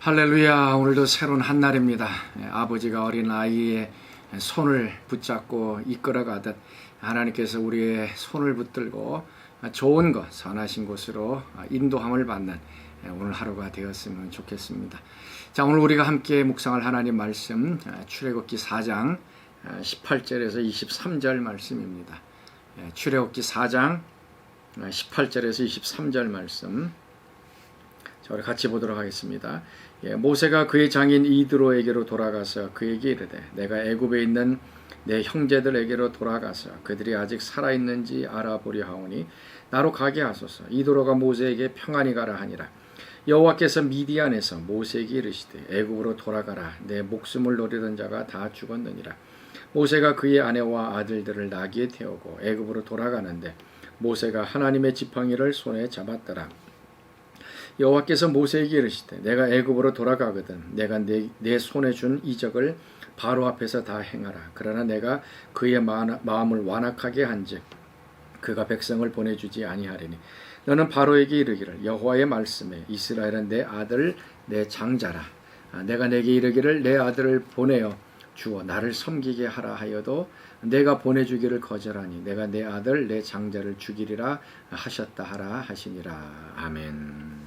할렐루야. 오늘도 새로운 한날입니다. 아버지가 어린 아이의 손을 붙잡고 이끌어가듯 하나님께서 우리의 손을 붙들고 좋은 것, 선하신 곳으로 인도함을 받는 오늘 하루가 되었으면 좋겠습니다. 자, 오늘 우리가 함께 묵상할 하나님 말씀 출애굽기 4장 18절에서 23절 말씀입니다. 출애굽기 4장 18절에서 23절 말씀, 자, 우리 같이 보도록 하겠습니다. 모세가 그의 장인 이드로에게로 돌아가서 그에게 이르되 내가 애굽에 있는 내 형제들에게로 돌아가서 그들이 아직 살아있는지 알아보려 하오니 나로 가게 하소서. 이드로가 모세에게 평안히 가라 하니라. 여호와께서 미디안에서 모세에게 이르시되 애굽으로 돌아가라. 내 목숨을 노리던 자가 다 죽었느니라. 모세가 그의 아내와 아들들을 나귀에 태우고 애굽으로 돌아가는데 모세가 하나님의 지팡이를 손에 잡았더라. 여호와께서 모세에게 이르시되 내가 애굽으로 돌아가거든 내가 내 손에 준 이적을 바로 앞에서 다 행하라. 그러나 내가 그의 마음을 완악하게 한즉 그가 백성을 보내주지 아니하리니 너는 바로에게 이르기를 여호와의 말씀에 이스라엘은 내 아들 내 장자라. 내가 내게 이르기를 내 아들을 보내어 주어 나를 섬기게 하라 하여도 내가 보내주기를 거절하니 내가 내 아들 내 장자를 죽이리라 하셨다 하라 하시니라. 아멘.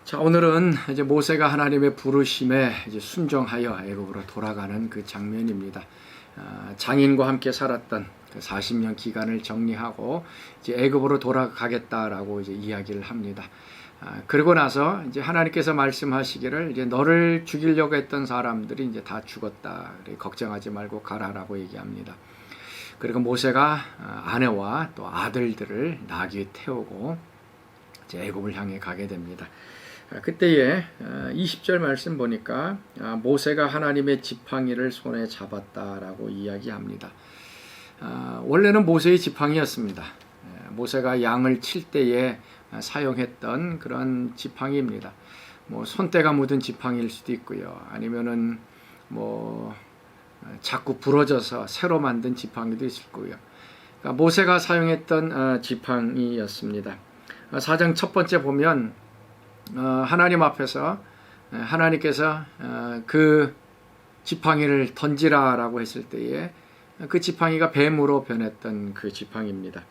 자, 오늘은 이제 모세가 하나님의 부르심에 이제 순종하여 애굽으로 돌아가는 그 장면입니다. 장인과 함께 살았던 그 40년 기간을 정리하고 이제 애굽으로 돌아가겠다라고 이제 이야기를 합니다. 그리고 나서 이제 하나님께서 말씀하시기를 이제 너를 죽이려고 했던 사람들이 이제 다 죽었다. 걱정하지 말고 가라라고 얘기합니다. 그리고 모세가 아내와 또 아들들을 나귀에 태우고 이제 애굽을 향해 가게 됩니다. 그때에 20절 말씀 보니까 모세가 하나님의 지팡이를 손에 잡았다라고 이야기합니다. 원래는 모세의 지팡이였습니다. 모세가 양을 칠 때에 사용했던 그런 지팡이입니다. 뭐 손때가 묻은 지팡이일 수도 있고요. 아니면은 뭐 자꾸 부러져서 새로 만든 지팡이도 있을 거고요. 그러니까 모세가 사용했던 지팡이였습니다. 4장 첫 번째 보면 하나님 앞에서 하나님께서 그 지팡이를 던지라라고 했을 때에 그 지팡이가 뱀으로 변했던 그 지팡이입니다.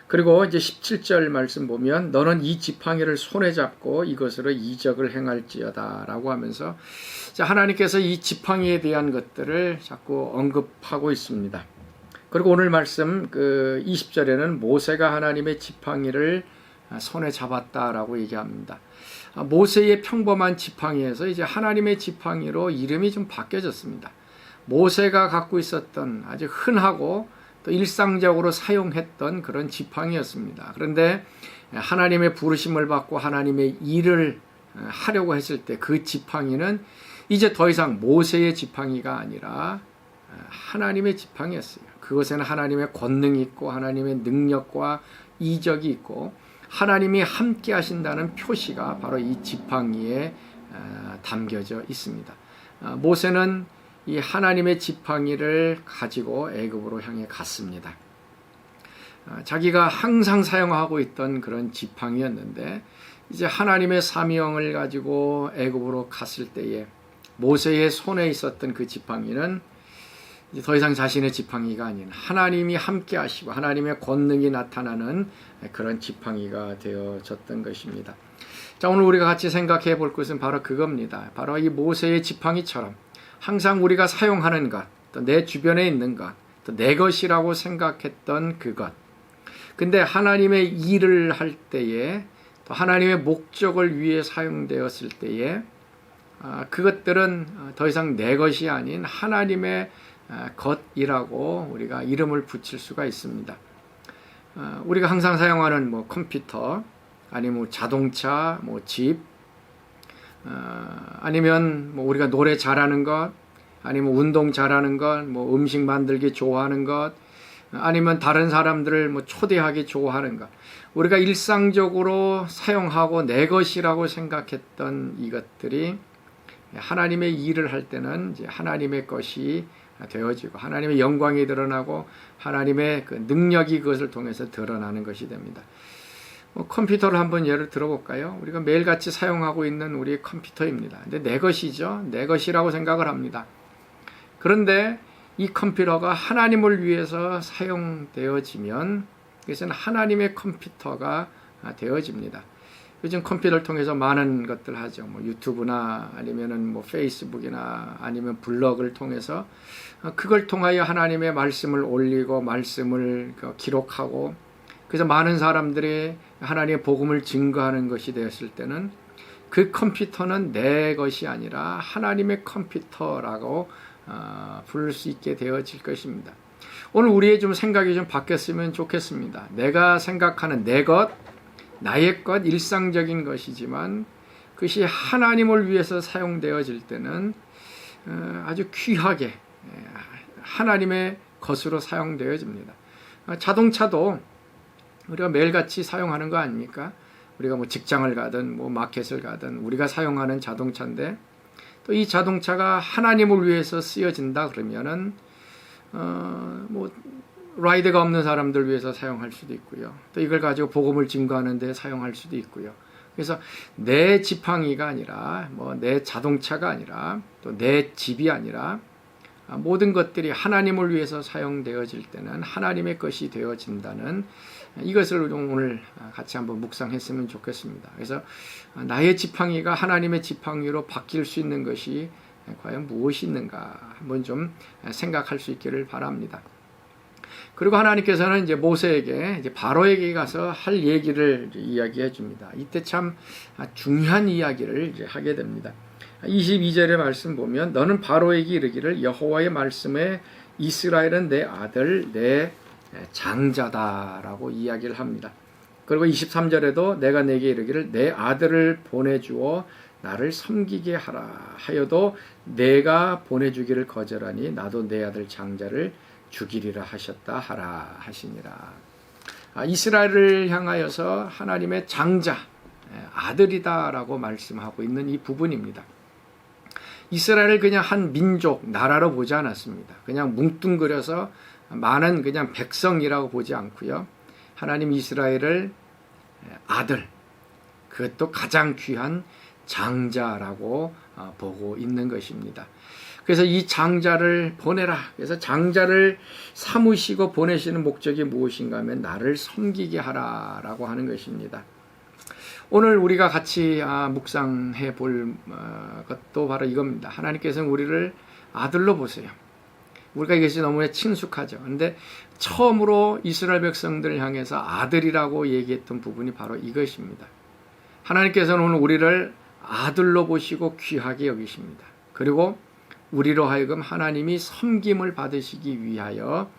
그리고 이제 17절 말씀 보면 너는 이 지팡이를 손에 잡고 이것으로 이적을 행할지어다 라고 하면서 하나님께서 이 지팡이에 대한 것들을 자꾸 언급하고 있습니다. 그리고 오늘 말씀 그 20절에는 모세가 하나님의 지팡이를 손에 잡았다라고 얘기합니다. 모세의 평범한 지팡이에서 이제 하나님의 지팡이로 이름이 좀 바뀌어졌습니다. 모세가 갖고 있었던 아주 흔하고 또 일상적으로 사용했던 그런 지팡이였습니다. 그런데 하나님의 부르심을 받고 하나님의 일을 하려고 했을 때 그 지팡이는 이제 더 이상 모세의 지팡이가 아니라 하나님의 지팡이였어요. 그것에는 하나님의 권능이 있고 하나님의 능력과 이적이 있고 하나님이 함께 하신다는 표시가 바로 이 지팡이에 담겨져 있습니다. 모세는 이 하나님의 지팡이를 가지고 애굽으로 향해 갔습니다. 자기가 항상 사용하고 있던 그런 지팡이였는데 이제 하나님의 사명을 가지고 애굽으로 갔을 때에 모세의 손에 있었던 그 지팡이는 이제 더 이상 자신의 지팡이가 아닌 하나님이 함께 하시고 하나님의 권능이 나타나는 그런 지팡이가 되어졌던 것입니다. 자, 오늘 우리가 같이 생각해 볼 것은 바로 그겁니다. 바로 이 모세의 지팡이처럼 항상 우리가 사용하는 것, 또 내 주변에 있는 것, 또 내 것이라고 생각했던 그것. 근데 하나님의 일을 할 때에 또 하나님의 목적을 위해 사용되었을 때에 그것들은 더 이상 내 것이 아닌 하나님의 것이라고 우리가 이름을 붙일 수가 있습니다. 우리가 항상 사용하는 뭐 컴퓨터, 아니면 자동차, 뭐 집, 아니면 뭐 우리가 노래 잘하는 것, 아니면 운동 잘하는 것, 뭐 음식 만들기 좋아하는 것, 아니면 다른 사람들을 뭐 초대하기 좋아하는 것. 우리가 일상적으로 사용하고 내 것이라고 생각했던 이것들이 하나님의 일을 할 때는 이제 하나님의 것이 되어지고 하나님의 영광이 드러나고 하나님의 그 능력이 그것을 통해서 드러나는 것이 됩니다. 컴퓨터를 한번 예를 들어볼까요? 우리가 매일같이 사용하고 있는 우리의 컴퓨터입니다. 근데 내 것이죠. 내 것이라고 생각을 합니다. 그런데 이 컴퓨터가 하나님을 위해서 사용되어지면 그것은 하나님의 컴퓨터가 되어집니다. 요즘 컴퓨터를 통해서 많은 것들 하죠. 뭐 유튜브나 아니면은 뭐 페이스북이나 아니면 블로그를 통해서 그걸 통하여 하나님의 말씀을 올리고 말씀을 기록하고 그래서 많은 사람들이 하나님의 복음을 증거하는 것이 되었을 때는 그 컴퓨터는 내 것이 아니라 하나님의 컴퓨터라고 부를 수 있게 되어질 것입니다. 오늘 우리의 좀 생각이 좀 바뀌었으면 좋겠습니다. 내가 생각하는 내 것, 나의 것, 일상적인 것이지만 그것이 하나님을 위해서 사용되어질 때는 아주 귀하게 하나님의 것으로 사용되어집니다. 자동차도 우리가 매일같이 사용하는 거 아닙니까? 우리가 뭐 직장을 가든 뭐 마켓을 가든 우리가 사용하는 자동차인데 또 이 자동차가 하나님을 위해서 쓰여진다 그러면은 뭐 라이드가 없는 사람들 위해서 사용할 수도 있고요. 또 이걸 가지고 복음을 증거하는 데 사용할 수도 있고요. 그래서 내 지팡이가 아니라 뭐 내 자동차가 아니라 또 내 집이 아니라 모든 것들이 하나님을 위해서 사용되어질 때는 하나님의 것이 되어진다는 이것을 오늘 같이 한번 묵상했으면 좋겠습니다. 그래서 나의 지팡이가 하나님의 지팡이로 바뀔 수 있는 것이 과연 무엇이 있는가 한번 좀 생각할 수 있기를 바랍니다. 그리고 하나님께서는 이제 모세에게 이제 바로에게 가서 할 얘기를 이야기해 줍니다. 이때 참 중요한 이야기를 이제 하게 됩니다. 22절의 말씀 보면 너는 바로에게 이르기를 여호와의 말씀에 이스라엘은 내 아들 내 장자다라고 이야기를 합니다. 그리고 23절에도 내가 내게 이르기를 내 아들을 보내주어 나를 섬기게 하라 하여도 내가 보내주기를 거절하니 나도 내 아들 장자를 죽이리라 하셨다 하라 하시니라. 이스라엘을 향하여서 하나님의 장자 아들이다라고 말씀하고 있는 이 부분입니다. 이스라엘을 그냥 한 민족 나라로 보지 않았습니다. 그냥 뭉뚱그려서 많은 그냥 백성이라고 보지 않고요. 하나님 이스라엘을 아들 그것도 가장 귀한 장자라고 보고 있는 것입니다. 그래서 이 장자를 보내라. 그래서 장자를 삼으시고 보내시는 목적이 무엇인가 하면 나를 섬기게 하라라고 하는 것입니다. 오늘 우리가 같이 묵상해 볼 것도 바로 이겁니다. 하나님께서는 우리를 아들로 보세요. 우리가 이것이 너무나 친숙하죠. 그런데 처음으로 이스라엘 백성들을 향해서 아들이라고 얘기했던 부분이 바로 이것입니다. 하나님께서는 오늘 우리를 아들로 보시고 귀하게 여기십니다. 그리고 우리로 하여금 하나님이 섬김을 받으시기 위하여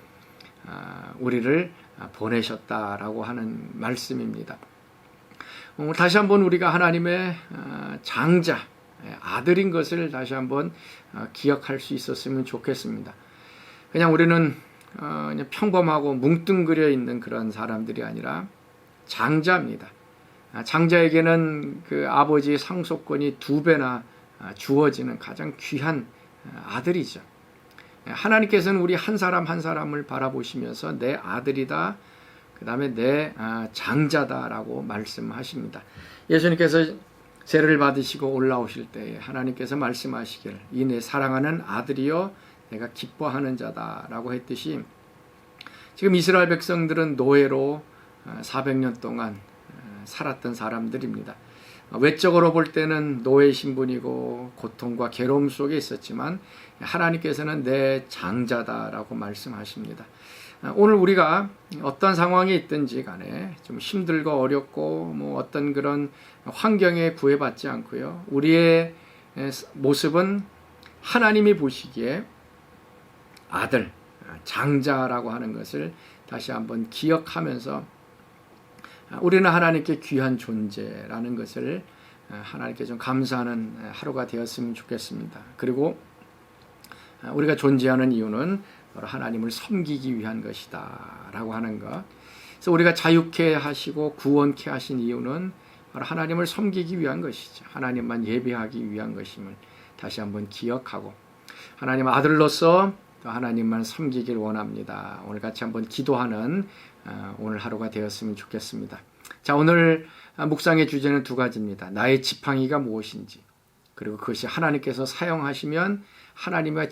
우리를 보내셨다라고 하는 말씀입니다. 다시 한번 우리가 하나님의 장자, 아들인 것을 다시 한번 기억할 수 있었으면 좋겠습니다. 그냥 우리는 그냥 평범하고 뭉뚱그려 있는 그런 사람들이 아니라 장자입니다. 장자에게는 그 아버지의 상속권이 2배나 주어지는 가장 귀한 아들이죠. 하나님께서는 우리 한 사람 한 사람을 바라보시면서 내 아들이다, 그 다음에 내 장자다라고 말씀하십니다. 예수님께서 세례를 받으시고 올라오실 때에 하나님께서 말씀하시길 이 내 사랑하는 아들이여 내가 기뻐하는 자다라고 했듯이 지금 이스라엘 백성들은 노예로 400년 동안 살았던 사람들입니다. 외적으로 볼 때는 노예 신분이고 고통과 괴로움 속에 있었지만 하나님께서는 내 장자다라고 말씀하십니다. 오늘 우리가 어떤 상황에 있든지 간에 좀 힘들고 어렵고 뭐 어떤 그런 환경에 구애받지 않고요. 우리의 모습은 하나님이 보시기에 아들, 장자라고 하는 것을 다시 한번 기억하면서 우리는 하나님께 귀한 존재라는 것을 하나님께 좀 감사하는 하루가 되었으면 좋겠습니다. 그리고 우리가 존재하는 이유는 바로 하나님을 섬기기 위한 것이다 라고 하는 것. 그래서 우리가 자유케 하시고 구원케 하신 이유는 바로 하나님을 섬기기 위한 것이죠. 하나님만 예배하기 위한 것임을 다시 한번 기억하고 하나님 아들로서 또 하나님만 섬기길 원합니다. 오늘 같이 한번 기도하는 오늘 하루가 되었으면 좋겠습니다. 자, 오늘 묵상의 주제는 두 가지입니다. 나의 지팡이가 무엇인지, 그리고 그것이 하나님께서 사용하시면 하나님의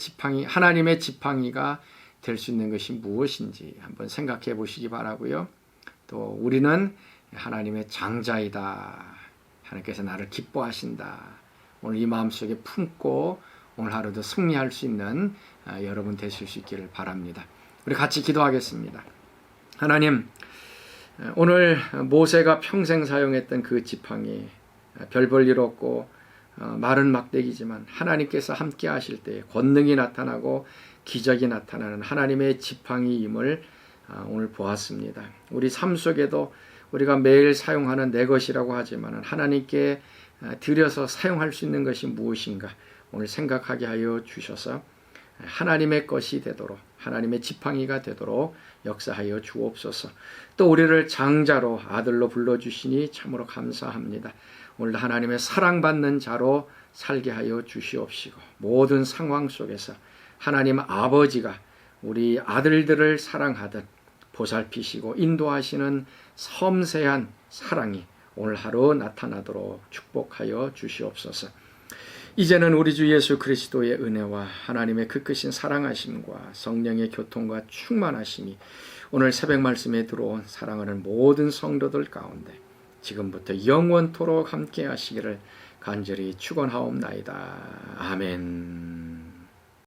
지팡이가 될 수 있는 것이 무엇인지 한번 생각해 보시기 바라고요. 또 우리는 하나님의 장자이다. 하나님께서 나를 기뻐하신다. 오늘 이 마음속에 품고 오늘 하루도 승리할 수 있는 여러분 되실 수 있기를 바랍니다. 우리 같이 기도하겠습니다. 하나님, 오늘 모세가 평생 사용했던 그 지팡이, 별 볼 일 없고 마른 막대기지만 하나님께서 함께 하실 때 권능이 나타나고 기적이 나타나는 하나님의 지팡이임을 오늘 보았습니다. 우리 삶 속에도 우리가 매일 사용하는 내 것이라고 하지만 하나님께 드려서 사용할 수 있는 것이 무엇인가 오늘 생각하게 하여 주셔서 하나님의 것이 되도록, 하나님의 지팡이가 되도록 역사하여 주옵소서. 또 우리를 장자로, 아들로 불러주시니 참으로 감사합니다. 오늘도 하나님의 사랑받는 자로 살게 하여 주시옵시고, 모든 상황 속에서 하나님 아버지가 우리 아들들을 사랑하듯 보살피시고 인도하시는 섬세한 사랑이 오늘 하루 나타나도록 축복하여 주시옵소서. 이제는 우리 주 예수 그리스도의 은혜와 하나님의 그 크신 사랑하심과 성령의 교통과 충만하심이 오늘 새벽 말씀에 들어온 사랑하는 모든 성도들 가운데 지금부터 영원토록 함께 하시기를 간절히 축원하옵나이다. 아멘.